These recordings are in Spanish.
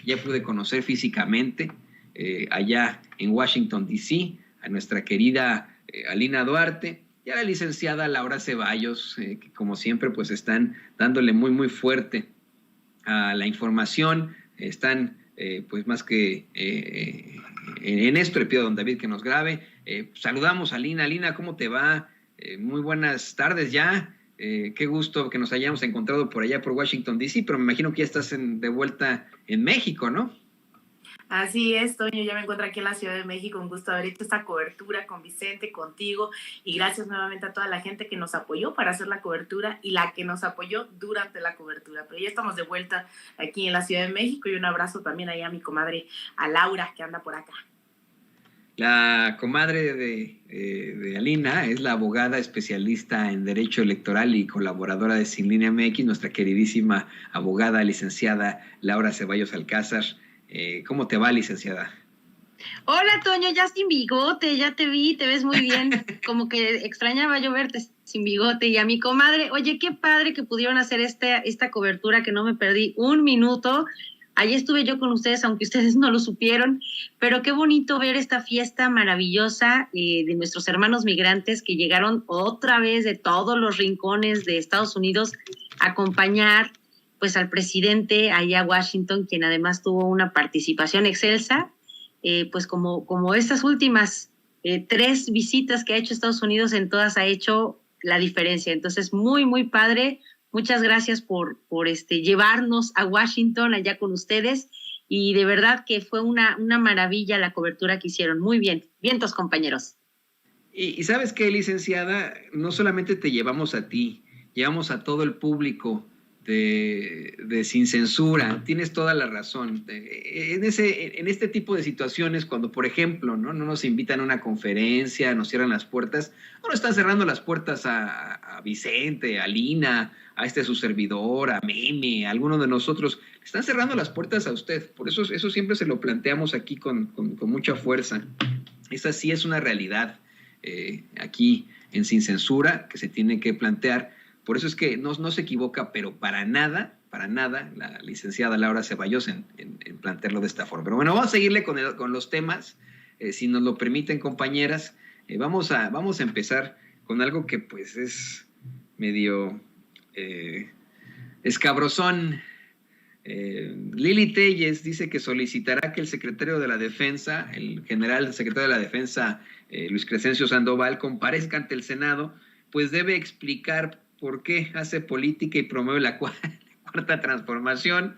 ya pude conocer físicamente allá en Washington, D.C., a nuestra querida Alina Duarte y a la licenciada Laura Ceballos, que como siempre pues están dándole muy, muy fuerte a la información, están pues más que en esto. Le pido a don David que nos grabe. Saludamos a Lina. Lina, ¿cómo te va? Muy buenas tardes ya. Qué gusto que nos hayamos encontrado por allá por Washington, D.C., pero me imagino que ya estás de vuelta en México, ¿no? Así es, Toño, ya me encuentro aquí en la Ciudad de México, un gusto haber hecho esta cobertura con Vicente, contigo, y gracias nuevamente a toda la gente que nos apoyó para hacer la cobertura y la que nos apoyó durante la cobertura. Pero ya estamos de vuelta aquí en la Ciudad de México, y un abrazo también ahí a mi comadre, a Laura, que anda por acá. La comadre de Alina es la abogada especialista en Derecho Electoral y colaboradora de Sin Línea MX, nuestra queridísima abogada licenciada Laura Ceballos Alcázar. ¿Cómo te va, licenciada? Hola, Toño, ya sin bigote, ya te vi, te ves muy bien. Como que extrañaba yo verte sin bigote. Y a mi comadre, oye, qué padre que pudieron hacer esta cobertura, que no me perdí un minuto. Allí estuve yo con ustedes, aunque ustedes no lo supieron, pero qué bonito ver esta fiesta maravillosa de nuestros hermanos migrantes que llegaron otra vez de todos los rincones de Estados Unidos a acompañar pues al presidente allá a Washington, quien además tuvo una participación excelsa, pues como estas últimas 3 visitas que ha hecho Estados Unidos, en todas ha hecho la diferencia. Entonces, muy, muy padre. Muchas gracias por llevarnos a Washington allá con ustedes, y de verdad que fue una maravilla la cobertura que hicieron. Muy bien, vientos, compañeros. Y ¿sabes qué, licenciada? No solamente te llevamos a ti, llevamos a todo el público de Sin Censura. Tienes toda la razón. En este tipo de situaciones, cuando, por ejemplo, no nos invitan a una conferencia, nos cierran las puertas, no nos están cerrando las puertas a Vicente, a Lina, a su servidor, a Meme, a alguno de nosotros. Están cerrando las puertas a usted. Por eso siempre se lo planteamos aquí con mucha fuerza. Esa sí es una realidad aquí en Sin Censura que se tiene que plantear. Por eso es que no se equivoca, pero para nada, la licenciada Laura Ceballos en plantearlo de esta forma. Pero bueno, vamos a seguirle con los temas, si nos lo permiten, compañeras. Vamos a empezar con algo que pues es medio escabrosón. Lili Téllez dice que solicitará que el secretario de la Defensa, el general secretario de la Defensa, Luis Crescencio Sandoval, comparezca ante el Senado, pues debe explicar por qué hace política y promueve la cuarta transformación.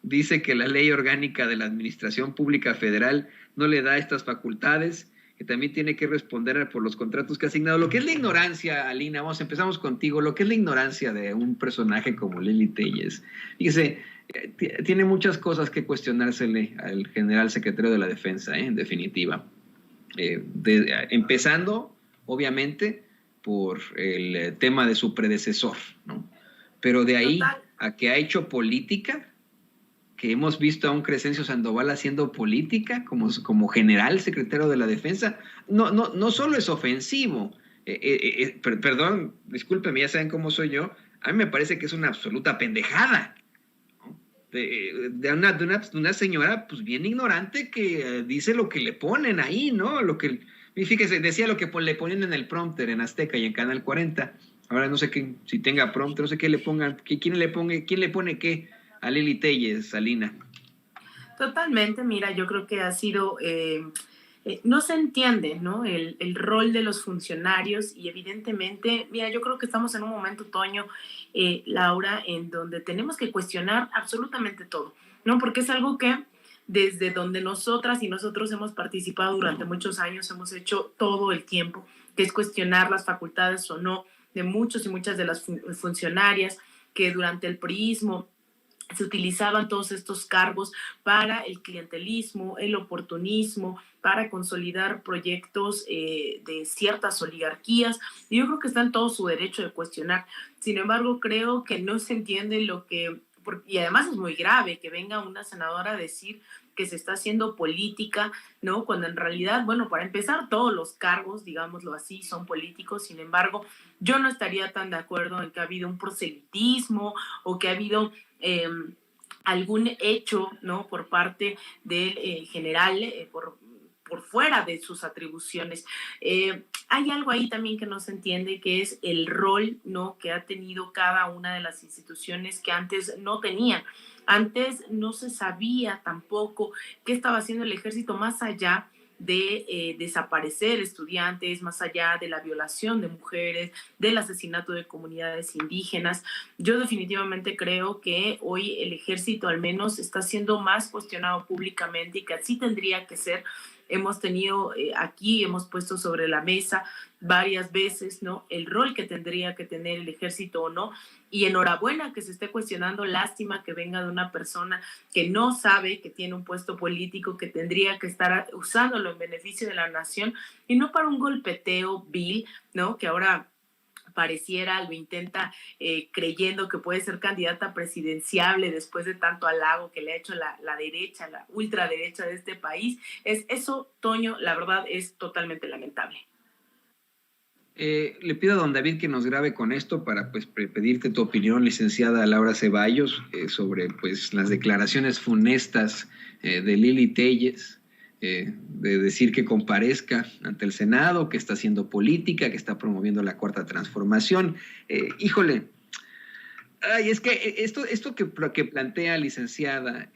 Dice que la ley orgánica de la Administración Pública Federal no le da estas facultades, que también tiene que responder por los contratos que ha asignado. Lo que es la ignorancia, Alina, empezamos contigo, lo que es la ignorancia de un personaje como Lili Téllez. Fíjese, tiene muchas cosas que cuestionársele al general secretario de la Defensa, en definitiva. Empezando, obviamente, por el tema de su predecesor, ¿no? Pero de ahí a que ha hecho política, que hemos visto a un Crescencio Sandoval haciendo política como general secretario de la Defensa, no solo es ofensivo, perdón, discúlpeme, ya saben cómo soy yo, a mí me parece que es una absoluta pendejada, ¿no? de una señora pues bien ignorante que dice lo que le ponen ahí, ¿no? Y fíjese, decía lo que le ponían en el prompter en Azteca y en Canal 40. Ahora no sé si tenga prompter, no sé qué le pongan, quién le pone qué a Lili Téllez, Alina. Totalmente, mira, yo creo que ha sido, no se entiende, ¿no? El rol de los funcionarios, y evidentemente, mira, yo creo que estamos en un momento, Toño, Laura, en donde tenemos que cuestionar absolutamente todo, ¿no? Porque es algo que desde donde nosotras y nosotros hemos participado durante muchos años, hemos hecho todo el tiempo, que es cuestionar las facultades o no de muchos y muchas de las funcionarias que durante el priismo se utilizaban todos estos cargos para el clientelismo, el oportunismo, para consolidar proyectos de ciertas oligarquías. Y yo creo que está en todo su derecho de cuestionar. Sin embargo, creo que no se entiende y además es muy grave que venga una senadora a decir que se está haciendo política, ¿no? Cuando en realidad, bueno, para empezar, todos los cargos, digámoslo así, son políticos. Sin embargo, yo no estaría tan de acuerdo en que ha habido un proselitismo o que ha habido algún hecho, ¿no? Por parte del general, por fuera de sus atribuciones. Hay algo ahí también que no se entiende, que es el rol, ¿no? Que ha tenido cada una de las instituciones que antes no tenían. Antes no se sabía tampoco qué estaba haciendo el ejército más allá de desaparecer estudiantes, más allá de la violación de mujeres, del asesinato de comunidades indígenas. Yo definitivamente creo que hoy el ejército al menos está siendo más cuestionado públicamente y que así tendría que ser. Hemos tenido aquí, hemos puesto sobre la mesa varias veces, ¿no? El rol que tendría que tener el ejército o no. Y enhorabuena que se esté cuestionando, lástima que venga de una persona que no sabe que tiene un puesto político, que tendría que estar usándolo en beneficio de la nación y no para un golpeteo vil, ¿no? Que ahora pareciera, lo intenta creyendo que puede ser candidata presidenciable después de tanto halago que le ha hecho la derecha, la ultraderecha de este país. Eso, Toño, la verdad es totalmente lamentable. Le pido a don David que nos grabe con esto para pues pedirte tu opinión, licenciada Laura Ceballos, sobre pues las declaraciones funestas de Lili Téllez, de decir que comparezca ante el Senado, que está haciendo política, que está promoviendo la Cuarta Transformación. Híjole, ay, es que esto que plantea licenciada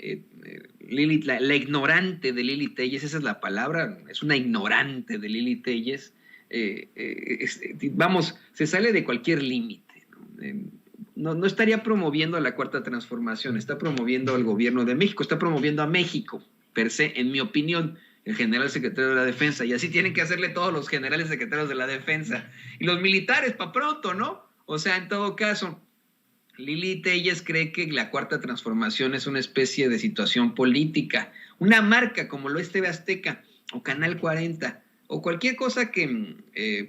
Lili, la ignorante de Lili Téllez, esa es la palabra, es una ignorante de Lili Téllez. Vamos, se sale de cualquier límite, ¿no? No estaría promoviendo la Cuarta Transformación, está promoviendo al gobierno de México, está promoviendo a México, per se, en mi opinión, el general secretario de la Defensa, y así tienen que hacerle todos los generales secretarios de la Defensa, y los militares para pronto, ¿no? O sea, en todo caso, Lili Téllez cree que la Cuarta Transformación es una especie de situación política, una marca como lo es TV Azteca o Canal 40, o cualquier cosa que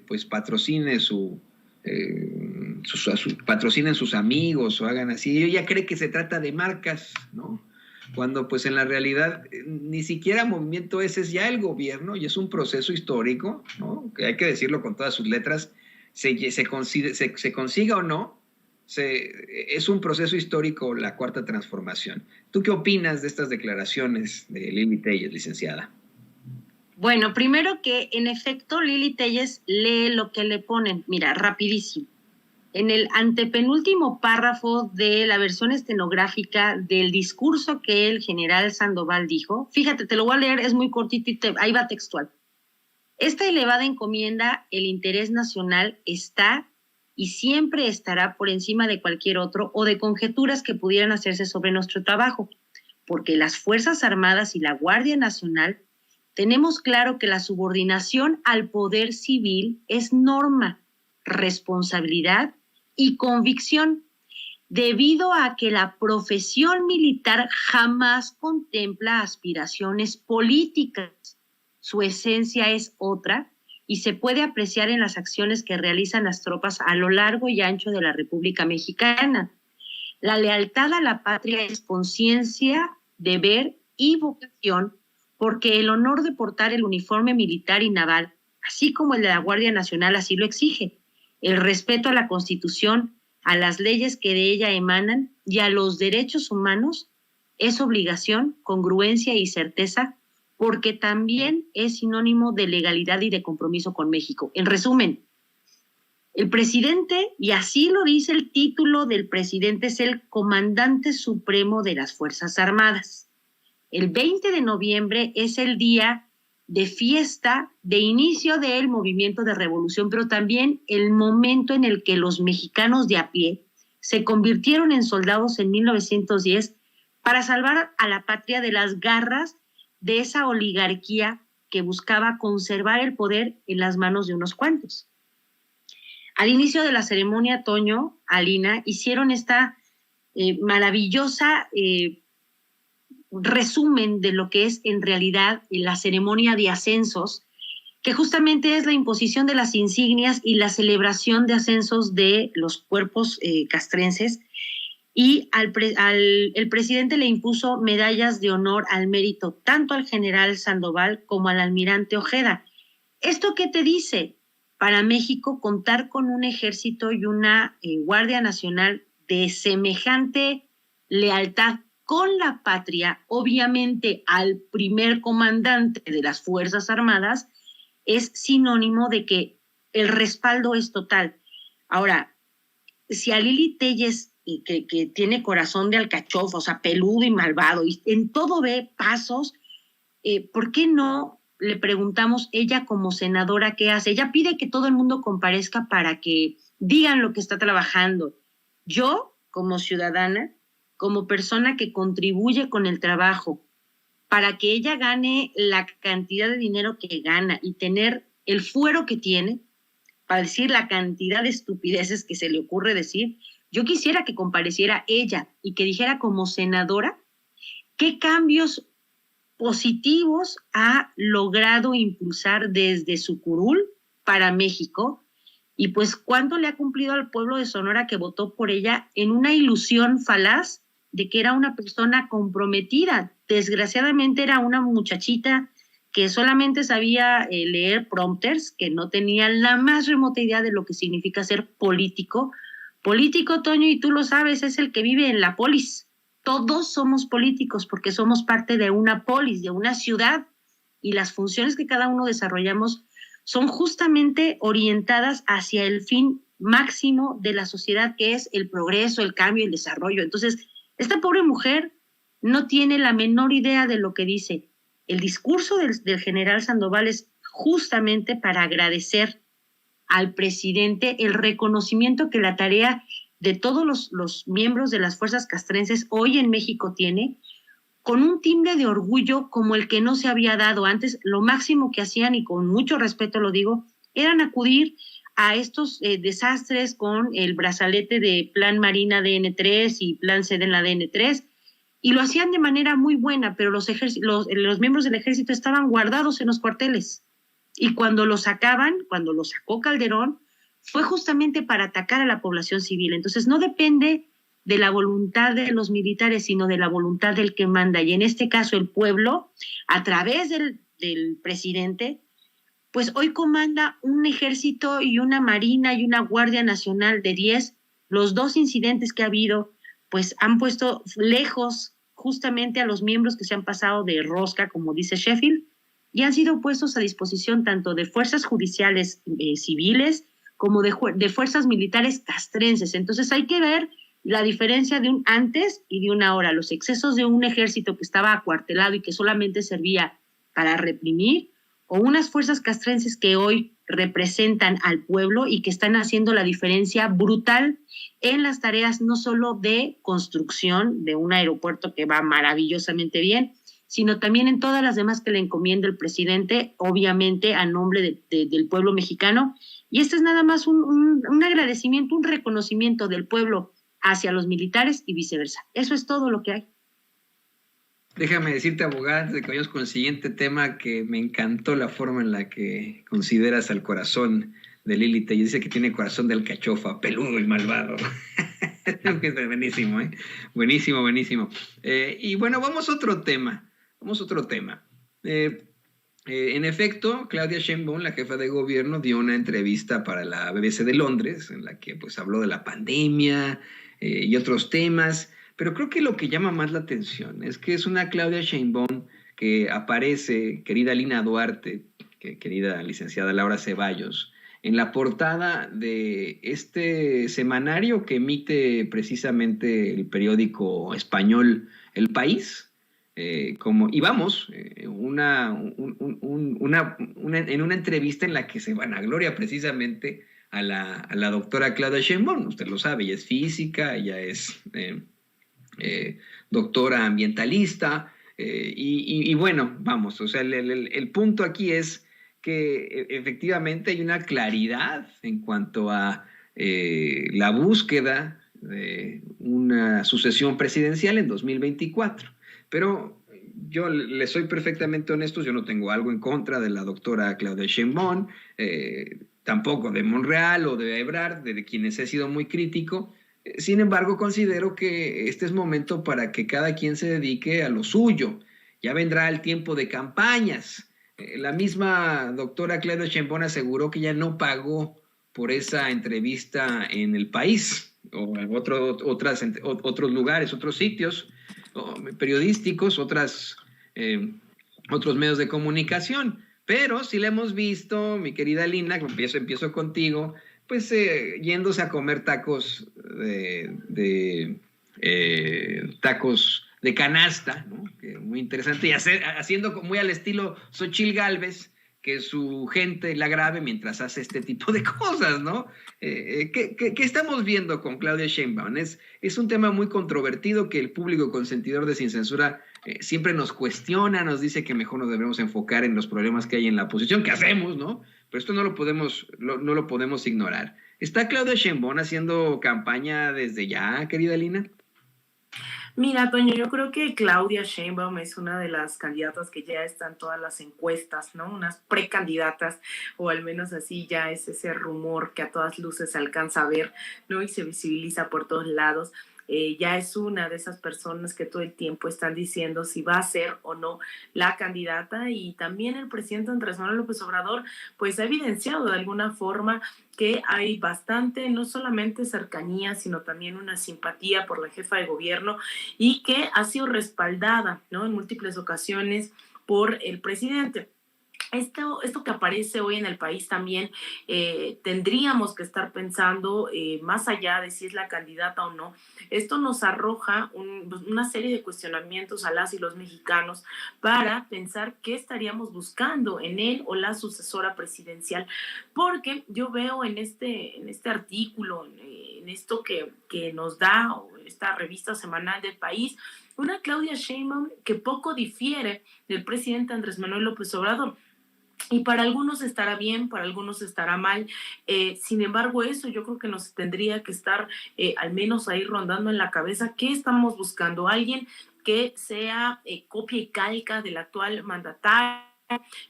pues patrocine patrocinen sus amigos o hagan así. Ella cree que se trata de marcas, ¿no? Cuando pues en la realidad ni siquiera Movimiento ese es ya el gobierno y es un proceso histórico, ¿no? Que hay que decirlo con todas sus letras, se consiga o no, es un proceso histórico la Cuarta Transformación. ¿Tú qué opinas de estas declaraciones de Lili Téllez, licenciada? Bueno, primero que en efecto Lili Téllez lee lo que le ponen. Mira, rapidísimo. En el antepenúltimo párrafo de la versión estenográfica del discurso que el general Sandoval dijo, fíjate, te lo voy a leer, es muy cortito y ahí va textual. Esta elevada encomienda, el interés nacional, está y siempre estará por encima de cualquier otro o de conjeturas que pudieran hacerse sobre nuestro trabajo, porque las Fuerzas Armadas y la Guardia Nacional tenemos claro que la subordinación al poder civil es norma, responsabilidad y convicción, debido a que la profesión militar jamás contempla aspiraciones políticas. Su esencia es otra y se puede apreciar en las acciones que realizan las tropas a lo largo y ancho de la República Mexicana. La lealtad a la patria es conciencia, deber y vocación, porque el honor de portar el uniforme militar y naval, así como el de la Guardia Nacional, así lo exige. El respeto a la Constitución, a las leyes que de ella emanan y a los derechos humanos es obligación, congruencia y certeza, porque también es sinónimo de legalidad y de compromiso con México. En resumen, el presidente, y así lo dice el título del presidente, es el comandante supremo de las Fuerzas Armadas. El 20 de noviembre es el día de fiesta, de inicio del movimiento de revolución, pero también el momento en el que los mexicanos de a pie se convirtieron en soldados en 1910 para salvar a la patria de las garras de esa oligarquía que buscaba conservar el poder en las manos de unos cuantos. Al inicio de la ceremonia, Toño, Alina, hicieron esta maravillosa resumen de lo que es en realidad la ceremonia de ascensos, que justamente es la imposición de las insignias y la celebración de ascensos de los cuerpos castrenses, y el presidente le impuso medallas de honor al mérito tanto al general Sandoval como al almirante Ojeda. ¿Esto qué te dice? Para México, contar con un ejército y una Guardia Nacional de semejante lealtad con la patria, obviamente al primer comandante de las Fuerzas Armadas, es sinónimo de que el respaldo es total. Ahora, si a Lili Téllez, que tiene corazón de alcachofa, o sea, peludo y malvado, y en todo ve pasos, ¿por qué no le preguntamos ella como senadora qué hace? Ella pide que todo el mundo comparezca para que digan lo que está trabajando. Yo, como ciudadana, como persona que contribuye con el trabajo, para que ella gane la cantidad de dinero que gana y tener el fuero que tiene, para decir la cantidad de estupideces que se le ocurre decir, yo quisiera que compareciera ella y que dijera como senadora qué cambios positivos ha logrado impulsar desde su curul para México y pues cuánto le ha cumplido al pueblo de Sonora que votó por ella en una ilusión falaz de que era una persona comprometida. Desgraciadamente era una muchachita que solamente sabía leer prompters, que no tenía la más remota idea de lo que significa ser político. Político, Toño, y tú lo sabes, es el que vive en la polis. Todos somos políticos porque somos parte de una polis, de una ciudad, y las funciones que cada uno desarrollamos son justamente orientadas hacia el fin máximo de la sociedad, que es el progreso, el cambio, el desarrollo. Entonces, esta pobre mujer no tiene la menor idea de lo que dice. El discurso del general Sandoval es justamente para agradecer al presidente el reconocimiento que la tarea de todos los miembros de las fuerzas castrenses hoy en México tiene, con un timbre de orgullo como el que no se había dado antes. Lo máximo que hacían, y con mucho respeto lo digo, eran acudir a estos desastres con el brazalete de Plan Marina DN3 y Plan Sedena DN3, y lo hacían de manera muy buena, pero los miembros del ejército estaban guardados en los cuarteles. Y cuando lo sacaban, cuando lo sacó Calderón, fue justamente para atacar a la población civil. Entonces no depende de la voluntad de los militares, sino de la voluntad del que manda. Y en este caso el pueblo, a través del presidente, pues hoy comanda un ejército y una marina y una guardia nacional de 10. Los 2 incidentes que ha habido, pues han puesto lejos justamente a los miembros que se han pasado de rosca, como dice Sheffield, y han sido puestos a disposición tanto de fuerzas judiciales civiles como de fuerzas militares castrenses. Entonces hay que ver la diferencia de un antes y de un ahora. Los excesos de un ejército que estaba acuartelado y que solamente servía para reprimir, o unas fuerzas castrenses que hoy representan al pueblo y que están haciendo la diferencia brutal en las tareas no solo de construcción de un aeropuerto que va maravillosamente bien, sino también en todas las demás que le encomienda el presidente, obviamente a nombre del pueblo mexicano. Y este es nada más un agradecimiento, un reconocimiento del pueblo hacia los militares y viceversa. Eso es todo lo que hay. Déjame decirte, abogada, antes de que vayamos con el siguiente tema, que me encantó la forma en la que consideras al corazón de Lili Téllez. Dice que tiene corazón de alcachofa, peludo y malvado. Buenísimo, ¿eh? Buenísimo, buenísimo. Y bueno, vamos a otro tema. En efecto, Claudia Sheinbaum, la jefa de gobierno, dio una entrevista para la BBC de Londres, en la que pues habló de la pandemia y otros temas. Pero creo que lo que llama más la atención es que es una Claudia Sheinbaum que aparece, querida Lina Duarte, querida licenciada Laura Ceballos, en la portada de este semanario que emite precisamente el periódico español El País. En una entrevista en la que se vanagloria precisamente a la doctora Claudia Sheinbaum. Usted lo sabe, ella es física, ella es doctora ambientalista, y bueno, vamos, o sea, el punto aquí es que efectivamente hay una claridad en cuanto a la búsqueda de una sucesión presidencial en 2024. Pero yo le soy perfectamente honesto, yo no tengo algo en contra de la doctora Claudia Sheinbaum, tampoco de Monreal o de Ebrard, de quienes he sido muy crítico. Sin embargo, considero que este es momento para que cada quien se dedique a lo suyo. Ya vendrá el tiempo de campañas. La misma doctora Claudia Sheinbaum aseguró que ya no pagó por esa entrevista en El País o en otros lugares, otros sitios, periodísticos, otros medios de comunicación. Pero sí la hemos visto, mi querida Lina, empiezo contigo, pues yéndose a comer tacos tacos de canasta, ¿no? Que muy interesante, y haciendo muy al estilo Xochitl Gálvez, que su gente la grabe mientras hace este tipo de cosas, ¿no? ¿Qué estamos viendo con Claudia Sheinbaum? Es un tema muy controvertido que el público consentidor de Sin Censura siempre nos cuestiona, nos dice que mejor nos debemos enfocar en los problemas que hay en la oposición, que hacemos, ¿no? Pero esto no lo podemos ignorar. ¿Está Claudia Sheinbaum haciendo campaña desde ya, querida Lina? Mira, Toño, yo creo que Claudia Sheinbaum es una de las candidatas que ya están en todas las encuestas, ¿no? Unas precandidatas, o al menos así ya es ese rumor que a todas luces se alcanza a ver, ¿no? Y se visibiliza por todos lados. Ya es una de esas personas que todo el tiempo están diciendo si va a ser o no la candidata, y también el presidente Andrés Manuel López Obrador pues ha evidenciado de alguna forma que hay bastante, no solamente cercanía, sino también una simpatía por la jefa de gobierno, y que ha sido respaldada, ¿no?, en múltiples ocasiones por el presidente. Esto que aparece hoy en el país también tendríamos que estar pensando más allá de si es la candidata o no. Esto nos arroja una serie de cuestionamientos a las y los mexicanos para pensar qué estaríamos buscando en él o la sucesora presidencial, porque yo veo en este artículo, en esto que nos da esta revista semanal del país, una Claudia Sheinbaum que poco difiere del presidente Andrés Manuel López Obrador. Y para algunos estará bien, para algunos estará mal. Sin embargo, eso yo creo que nos tendría que estar al menos ahí rondando en la cabeza. ¿Qué estamos buscando? Alguien que sea copia y calca del actual mandatario,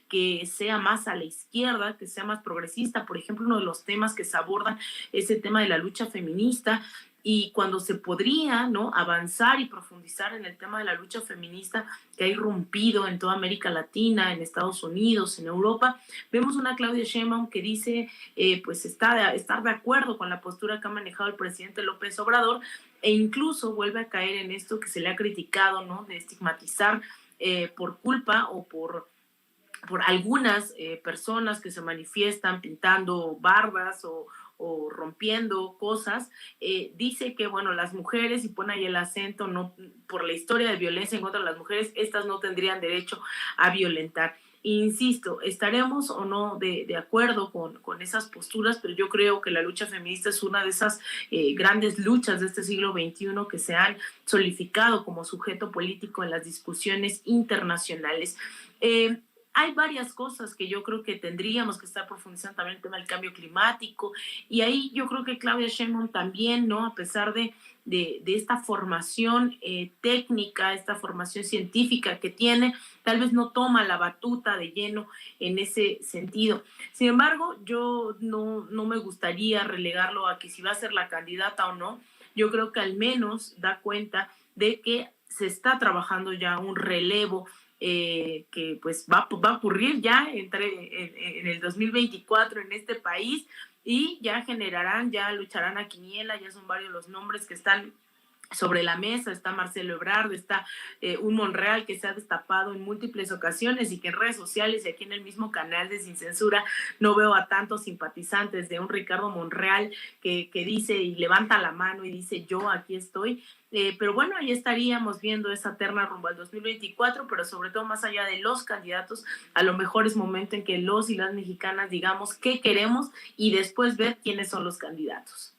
que sea más a la izquierda, que sea más progresista. Por ejemplo, uno de los temas que se abordan es el tema de la lucha feminista, y cuando se podría, ¿no?, avanzar y profundizar en el tema de la lucha feminista que ha irrumpido en toda América Latina, en Estados Unidos, en Europa, vemos una Claudia Sheinbaum que dice pues estar de acuerdo con la postura que ha manejado el presidente López Obrador, e incluso vuelve a caer en esto que se le ha criticado, ¿no?, de estigmatizar por culpa o por algunas personas que se manifiestan pintando barbas o rompiendo cosas. Dice que, bueno, las mujeres, y pone ahí el acento, no, por la historia de violencia en contra de las mujeres, estas no tendrían derecho a violentar. Insisto, estaremos o no de acuerdo con esas posturas, pero yo creo que la lucha feminista es una de esas grandes luchas de este siglo XXI que se han solidificado como sujeto político en las discusiones internacionales. Hay varias cosas que yo creo que tendríamos que estar profundizando, también el tema del cambio climático, y ahí yo creo que Claudia Sheinbaum también, ¿no?, a pesar de esta formación técnica, esta formación científica que tiene, tal vez no toma la batuta de lleno en ese sentido. Sin embargo, yo no me gustaría relegarlo a que si va a ser la candidata o no. Yo creo que al menos da cuenta de que se está trabajando ya un relevo que pues va a ocurrir ya en el 2024 en este país, y ya lucharán a quiniela. Ya son varios los nombres que están sobre la mesa. Está Marcelo Ebrard, está un Monreal que se ha destapado en múltiples ocasiones, y que en redes sociales y aquí en el mismo canal de Sin Censura no veo a tantos simpatizantes de un Ricardo Monreal que dice y levanta la mano y dice: yo aquí estoy. Pero bueno, ahí estaríamos viendo esa terna rumbo al 2024, pero sobre todo, más allá de los candidatos, a lo mejor es momento en que los y las mexicanas digamos qué queremos y después ver quiénes son los candidatos.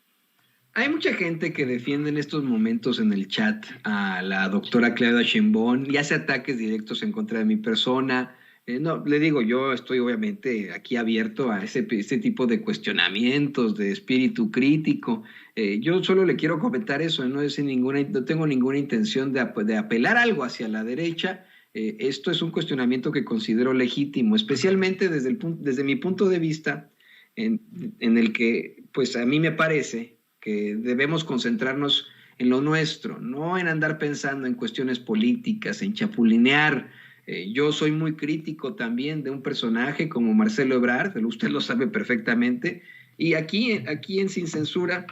Hay mucha gente que defiende en estos momentos en el chat a la doctora Claudia Sheinbaum y hace ataques directos en contra de mi persona. No, le digo, yo estoy obviamente aquí abierto a ese tipo de cuestionamientos, de espíritu crítico. Yo solo le quiero comentar eso, no tengo ninguna intención de apelar algo hacia la derecha. Esto es un cuestionamiento que considero legítimo, especialmente desde mi punto de vista, en el que pues a mí me parece que debemos concentrarnos en lo nuestro, no en andar pensando en cuestiones políticas, en chapulinear. Yo soy muy crítico también de un personaje como Marcelo Ebrard, usted lo sabe perfectamente, y aquí en Sin Censura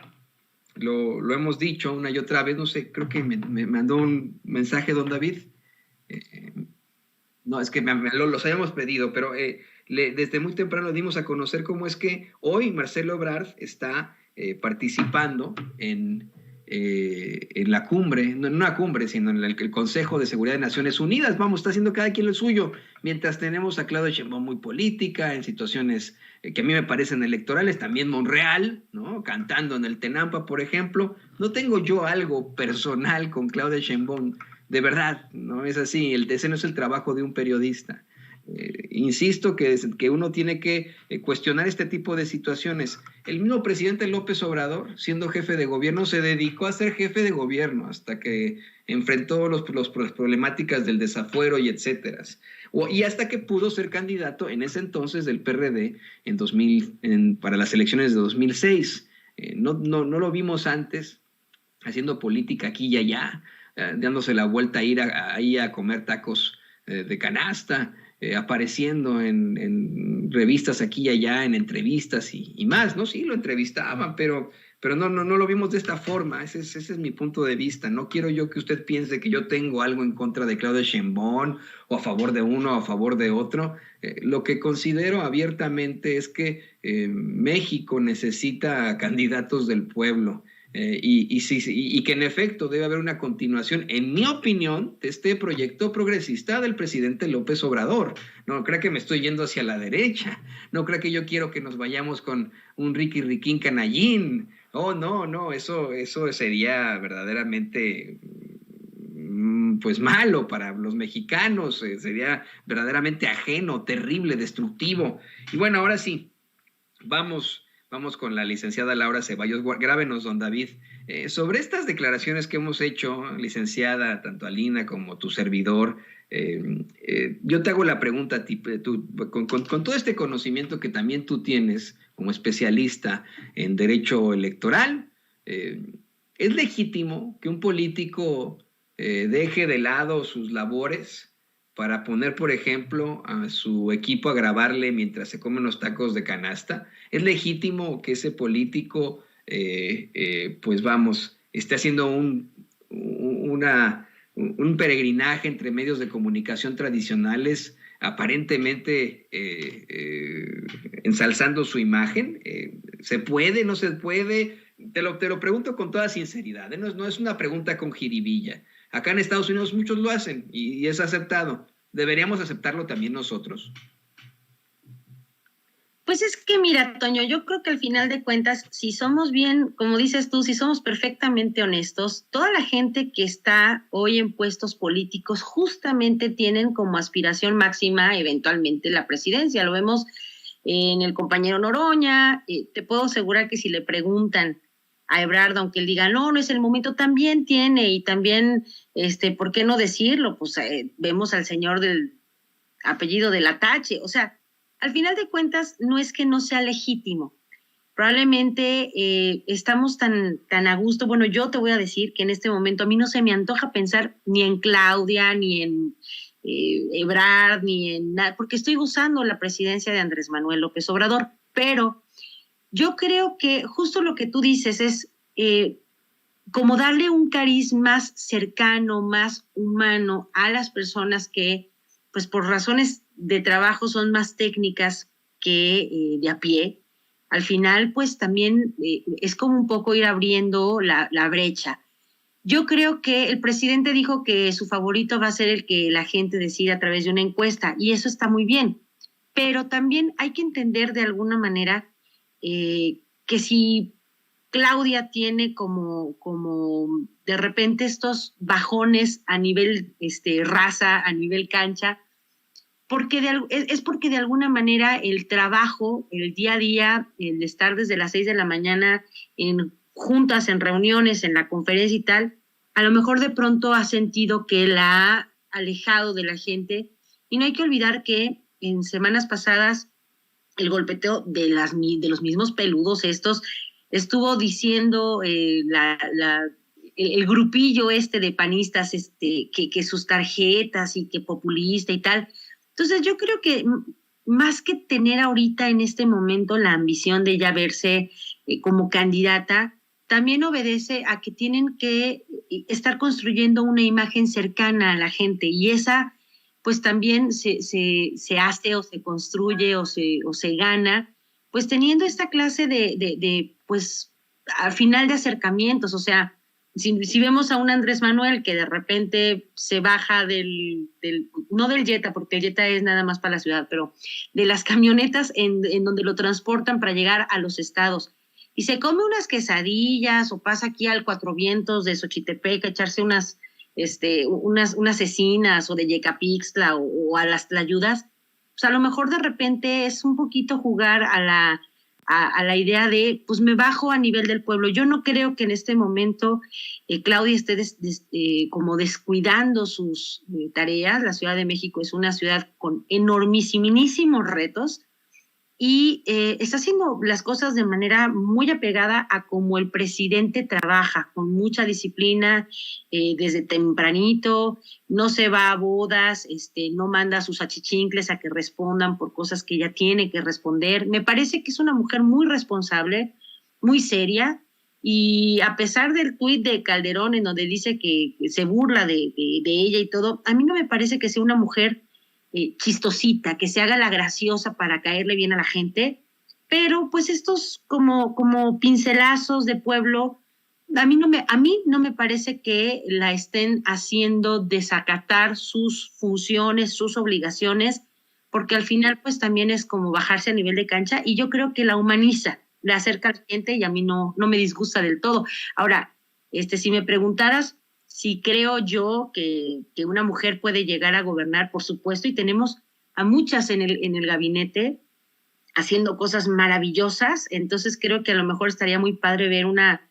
lo hemos dicho una y otra vez, no sé, creo que me mandó un mensaje don David. No, es que los habíamos pedido, pero desde muy temprano dimos a conocer cómo es que hoy Marcelo Ebrard está participando en la cumbre, no en una cumbre, sino en el Consejo de Seguridad de Naciones Unidas. Vamos, está haciendo cada quien lo suyo, mientras tenemos a Claudia Sheinbaum muy política, en situaciones que a mí me parecen electorales, también Monreal, ¿no? Cantando en el Tenampa, por ejemplo. No tengo yo algo personal con Claudia Sheinbaum, de verdad, no es así, ese no es el trabajo de un periodista. Insisto que uno tiene que cuestionar este tipo de situaciones. El mismo presidente López Obrador, siendo jefe de gobierno, se dedicó a ser jefe de gobierno hasta que enfrentó las problemáticas del desafuero y etcétera. Y hasta que pudo ser candidato en ese entonces del PRD para las elecciones de 2006. No lo vimos antes haciendo política aquí y allá, dándose la vuelta a ir ahí a comer tacos de canasta, apareciendo en revistas aquí y allá, en entrevistas y más, ¿no? Sí, lo entrevistaban, pero no lo vimos de esta forma. Ese es mi punto de vista. No quiero yo que usted piense que yo tengo algo en contra de Claudia Sheinbaum o a favor de uno o a favor de otro. Lo que considero abiertamente es que México necesita candidatos del pueblo. Y que en efecto debe haber una continuación, en mi opinión, de este proyecto progresista del presidente López Obrador. No crea que me estoy yendo hacia la derecha, no crea que yo quiero que nos vayamos con un Ricky Riquín Canallín. Oh, no, eso sería verdaderamente pues malo para los mexicanos, sería verdaderamente ajeno, terrible, destructivo. Y bueno, ahora sí, vamos con la licenciada Laura Ceballos. Grábenos, don David, sobre estas declaraciones que hemos hecho, licenciada, tanto Alina como tu servidor. Yo te hago la pregunta a ti, con todo este conocimiento que también tú tienes como especialista en derecho electoral, ¿es legítimo que un político deje de lado sus labores para poner, por ejemplo, a su equipo a grabarle mientras se comen los tacos de canasta? ¿Es legítimo que ese político, pues vamos, esté haciendo un peregrinaje entre medios de comunicación tradicionales, aparentemente ensalzando su imagen? ¿Se puede, no se puede? Te lo pregunto con toda sinceridad, ¿eh? No es una pregunta con jiribilla. Acá en Estados Unidos muchos lo hacen y es aceptado. ¿Deberíamos aceptarlo también nosotros? Pues es que mira, Toño, yo creo que al final de cuentas, si somos bien, como dices tú, si somos perfectamente honestos, toda la gente que está hoy en puestos políticos justamente tienen como aspiración máxima eventualmente la presidencia. Lo vemos en el compañero Noroña. Te puedo asegurar que si le preguntan a Ebrard, aunque él diga, no es el momento, también tiene, y también, ¿por qué no decirlo? Pues vemos al señor del apellido de la Tache, o sea, al final de cuentas no es que no sea legítimo, probablemente estamos tan a gusto. Bueno, yo te voy a decir que en este momento a mí no se me antoja pensar ni en Claudia, ni en Ebrard, ni en nada, porque estoy gozando la presidencia de Andrés Manuel López Obrador, pero yo creo que justo lo que tú dices es como darle un cariz más cercano, más humano a las personas que, pues por razones de trabajo son más técnicas que de a pie. Al final, pues también es como un poco ir abriendo la brecha. Yo creo que el presidente dijo que su favorito va a ser el que la gente decida a través de una encuesta, y eso está muy bien, pero también hay que entender de alguna manera que si Claudia tiene como de repente estos bajones a nivel raza, a nivel cancha, es porque de alguna manera el trabajo, el día a día, el estar desde las 6 de la mañana en juntas, en reuniones, en la conferencia y tal, a lo mejor de pronto ha sentido que la ha alejado de la gente. Y no hay que olvidar que en semanas pasadas el golpeteo de los mismos peludos estos estuvo diciendo el grupillo de panistas que sus tarjetas y que populista y tal. Entonces yo creo que más que tener ahorita en este momento la ambición de ya verse como candidata, también obedece a que tienen que estar construyendo una imagen cercana a la gente, y esa pues también se hace o se construye o se gana, pues teniendo esta clase de pues al final de acercamientos. O sea, si vemos a un Andrés Manuel que de repente se baja no del Jetta, porque el Jetta es nada más para la ciudad, pero de las camionetas en donde lo transportan para llegar a los estados, y se come unas quesadillas, o pasa aquí al Cuatro Vientos de Xochitepec a echarse unas cecinas, o de Yecapixtla, o a las tlayudas, pues a lo mejor de repente es un poquito jugar a la idea de, pues me bajo a nivel del pueblo. Yo no creo que en este momento Claudia esté como descuidando sus tareas. La Ciudad de México es una ciudad con enormísimos retos, y está haciendo las cosas de manera muy apegada a cómo el presidente trabaja, con mucha disciplina, desde tempranito, no se va a bodas, no manda a sus achichincles a que respondan por cosas que ella tiene que responder. Me parece que es una mujer muy responsable, muy seria, y a pesar del tuit de Calderón en donde dice que se burla de ella y todo, a mí no me parece que sea una mujer chistosita, que se haga la graciosa para caerle bien a la gente, pero pues estos como pincelazos de pueblo, a mí no me parece que la estén haciendo desacatar sus funciones, sus obligaciones, porque al final pues también es como bajarse a nivel de cancha, y yo creo que la humaniza, la acerca a la gente, y a mí no me disgusta del todo. Ahora, si me preguntaras si creo yo que una mujer puede llegar a gobernar, por supuesto, y tenemos a muchas en el gabinete haciendo cosas maravillosas. Entonces creo que a lo mejor estaría muy padre ver una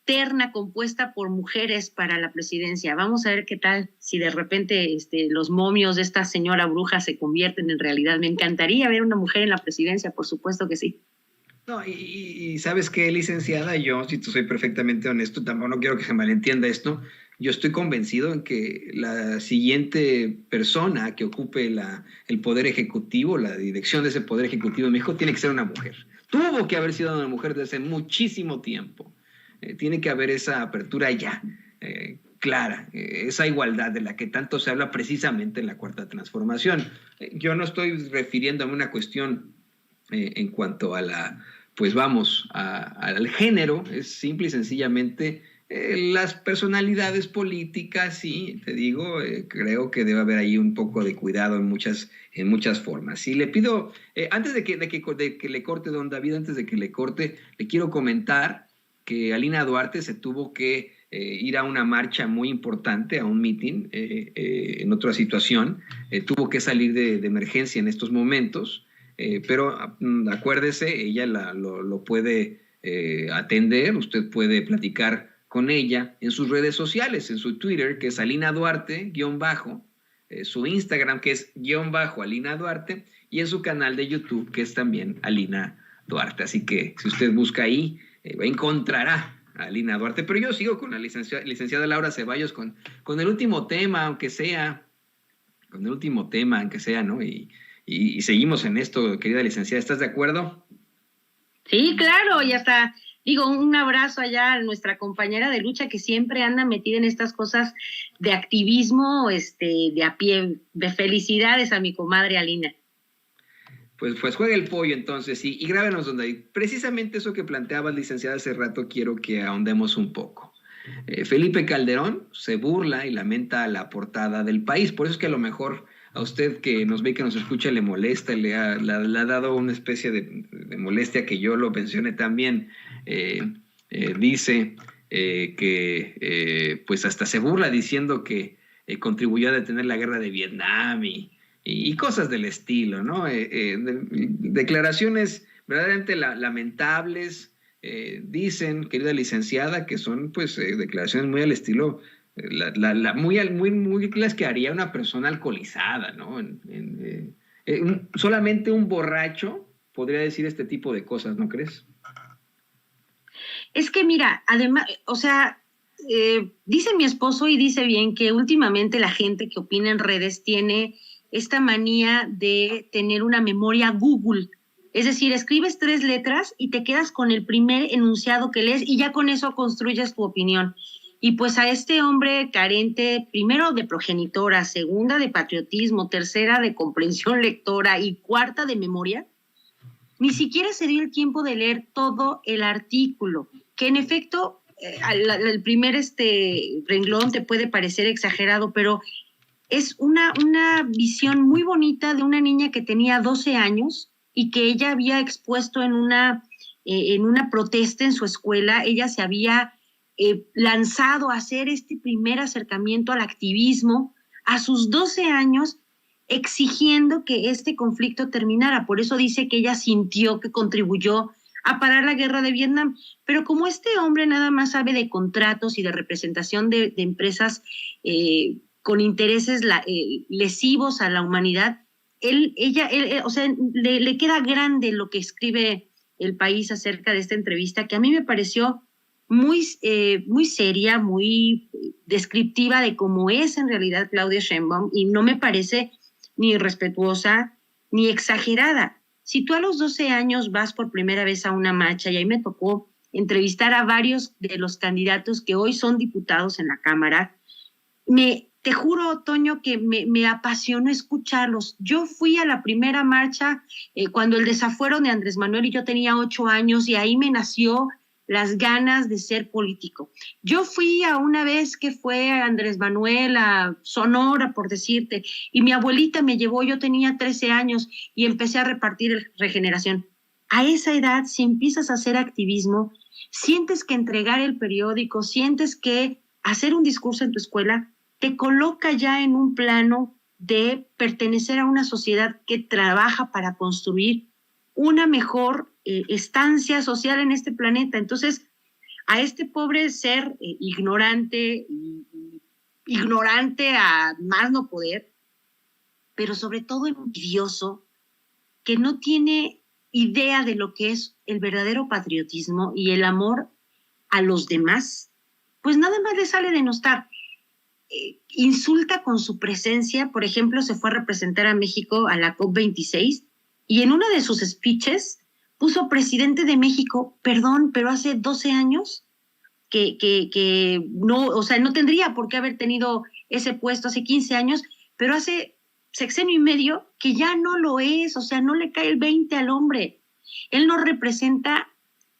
terna compuesta por mujeres para la presidencia. Vamos a ver qué tal, si de repente los momios de esta señora bruja se convierten en realidad. Me encantaría ver una mujer en la presidencia, por supuesto que sí. No, y sabes qué, licenciada, yo, si te soy perfectamente honesto, tampoco no quiero que se malentienda esto, yo estoy convencido en que la siguiente persona que ocupe el poder ejecutivo, la dirección de ese poder ejecutivo en México, tiene que ser una mujer. Tuvo que haber sido una mujer desde hace muchísimo tiempo. Tiene que haber esa apertura ya, clara, esa igualdad de la que tanto se habla precisamente en la Cuarta Transformación. Yo no estoy refiriéndome a una cuestión en cuanto a al género, es simple y sencillamente las personalidades políticas, sí, te digo, creo que debe haber ahí un poco de cuidado en muchas formas. Y le pido, antes de que le corte, don David, antes de que le corte, le quiero comentar que Alina Duarte se tuvo que ir a una marcha muy importante, a un meeting en otra situación, tuvo que salir de emergencia en estos momentos. Pero acuérdese, ella lo puede atender, usted puede platicar con ella en sus redes sociales, en su Twitter, que es Alina Duarte, su Instagram, que es _Alina Duarte, y en su canal de YouTube, que es también Alina Duarte. Así que si usted busca ahí, encontrará a Alina Duarte. Pero yo sigo con la licenciada Laura Ceballos con el último tema, aunque sea, ¿no? Y seguimos en esto, querida licenciada, ¿estás de acuerdo? Sí, claro, y hasta, un abrazo allá a nuestra compañera de lucha que siempre anda metida en estas cosas de activismo, de a pie. De felicidades a mi comadre Alina. Pues juega el pollo entonces, y grábenos donde hay. Precisamente eso que planteabas, licenciada, hace rato, quiero que ahondemos un poco. Felipe Calderón se burla y lamenta la portada del País, por eso es que a lo mejor a usted que nos ve y que nos escucha le molesta, le ha dado una especie de molestia que yo lo mencione también. Dice que pues hasta se burla diciendo que contribuyó a detener la guerra de Vietnam y cosas del estilo, ¿no? Declaraciones verdaderamente lamentables. Dicen, querida licenciada, que son pues declaraciones muy al estilo muy las que haría una persona alcoholizada, ¿no? Solamente un borracho podría decir este tipo de cosas, ¿no crees? Es que mira, además, o sea, dice mi esposo, y dice bien, que últimamente la gente que opina en redes tiene esta manía de tener una memoria Google, Es decir, escribes 3 letras y te quedas con el primer enunciado que lees y ya con eso construyes tu opinión. Y pues a este hombre carente, primero de progenitora, segunda de patriotismo, tercera de comprensión lectora y cuarta de memoria, ni siquiera se dio el tiempo de leer todo el artículo, que en efecto el primer renglón te puede parecer exagerado, pero es una visión muy bonita de una niña que tenía 12 años y que ella había expuesto en una protesta en su escuela. Ella se había lanzado a hacer este primer acercamiento al activismo a sus 12 años, exigiendo que este conflicto terminara. Por eso dice que ella sintió que contribuyó a parar la guerra de Vietnam. Pero como este hombre nada más sabe de contratos y de representación de empresas con intereses lesivos a la humanidad, le queda grande lo que escribe El País acerca de esta entrevista, que a mí me pareció muy seria, muy descriptiva de cómo es en realidad Claudia Sheinbaum, y no me parece ni irrespetuosa ni exagerada. Si tú a los 12 años vas por primera vez a una marcha, y ahí me tocó entrevistar a varios de los candidatos que hoy son diputados en la Cámara, te juro, Toño, que me apasionó escucharlos. Yo fui a la primera marcha cuando el desafuero de Andrés Manuel y yo tenía 8 años, y ahí me nació las ganas de ser político. Yo fui a una vez que fue Andrés Manuel a Sonora, por decirte, y mi abuelita me llevó, yo tenía 13 años y empecé a repartir Regeneración. A esa edad, si empiezas a hacer activismo, sientes que entregar el periódico, sientes que hacer un discurso en tu escuela te coloca ya en un plano de pertenecer a una sociedad que trabaja para construir una mejor estancia social en este planeta. Entonces, a este pobre ser ignorante a más no poder, pero sobre todo envidioso, que no tiene idea de lo que es el verdadero patriotismo y el amor a los demás, pues nada más le sale denostar. Insulta con su presencia. Por ejemplo, se fue a representar a México a la COP26 y en uno de sus speeches puso presidente de México. Perdón, pero hace 12 años que no, o sea, no tendría por qué haber tenido ese puesto, hace 15 años, pero hace sexenio y medio que ya no lo es. O sea, no le cae el 20 al hombre. Él no representa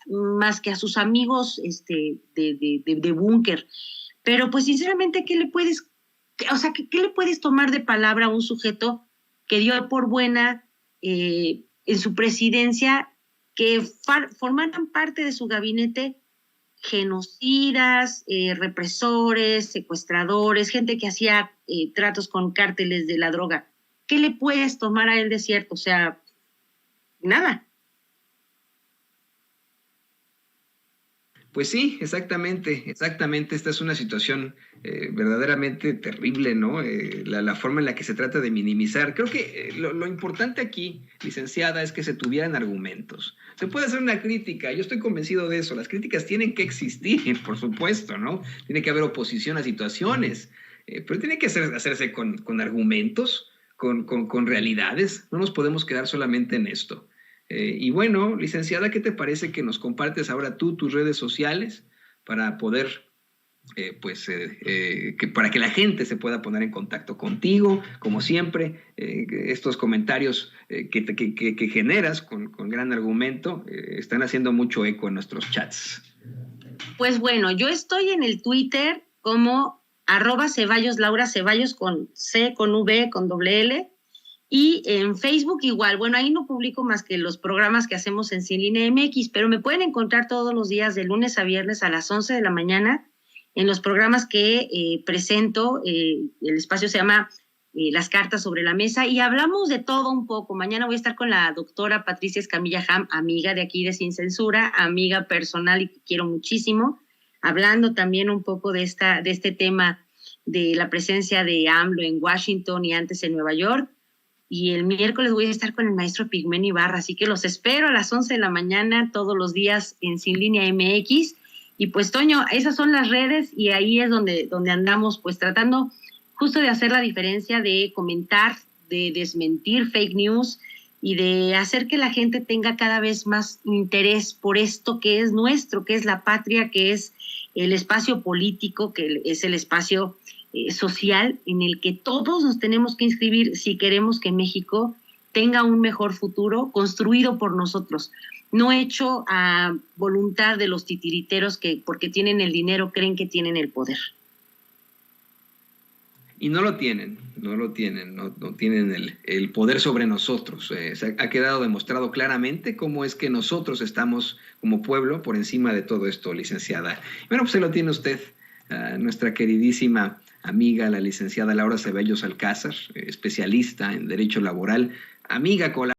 más que a sus amigos de búnker. Pero pues sinceramente, ¿qué le puedes tomar de palabra a un sujeto que dio por buena en su presidencia que formaran parte de su gabinete genocidas, represores, secuestradores, gente que hacía tratos con cárteles de la droga? ¿Qué le puedes tomar a él de cierto? O sea, nada. Pues sí, exactamente. Esta es una situación verdaderamente terrible, ¿no? La forma en la que se trata de minimizar. Creo que lo importante aquí, licenciada, es que se tuvieran argumentos. Se puede hacer una crítica, yo estoy convencido de eso. Las críticas tienen que existir, por supuesto, ¿no? Tiene que haber oposición a situaciones, pero tiene que hacerse con argumentos, con realidades. No nos podemos quedar solamente en esto. Y bueno, licenciada, ¿qué te parece que nos compartes ahora tú tus redes sociales para poder, para que la gente se pueda poner en contacto contigo, como siempre, estos comentarios que generas con gran argumento están haciendo mucho eco en nuestros chats? Pues bueno, yo estoy en el Twitter como @Ceballos, Laura Ceballos con C, con V, con doble L. Y en Facebook igual. Bueno, ahí no publico más que los programas que hacemos en Sin Línea MX, pero me pueden encontrar todos los días de lunes a viernes a las 11 de la mañana en los programas que presento. El espacio se llama Las Cartas sobre la Mesa y hablamos de todo un poco. Mañana voy a estar con la doctora Patricia Escamilla Ham, amiga de aquí de Sin Censura, amiga personal y que quiero muchísimo, hablando también un poco de este tema de la presencia de AMLO en Washington y antes en Nueva York. Y el miércoles voy a estar con el maestro Pigmenio Ibarra, así que los espero a las 11 de la mañana todos los días en Sin Línea MX. Y pues, Toño, esas son las redes y ahí es donde andamos pues tratando justo de hacer la diferencia, de comentar, de desmentir fake news, y de hacer que la gente tenga cada vez más interés por esto que es nuestro, que es la patria, que es el espacio político, que es el espacio social en el que todos nos tenemos que inscribir si queremos que México tenga un mejor futuro construido por nosotros, no hecho a voluntad de los titiriteros que porque tienen el dinero creen que tienen el poder. Y no lo tienen, no tienen el poder sobre nosotros. Ha quedado demostrado claramente cómo es que nosotros estamos como pueblo por encima de todo esto, licenciada. Bueno, pues se lo tiene usted, nuestra queridísima amiga, la licenciada Laura Ceballos Alcázar, especialista en Derecho Laboral, amiga, colaboradora.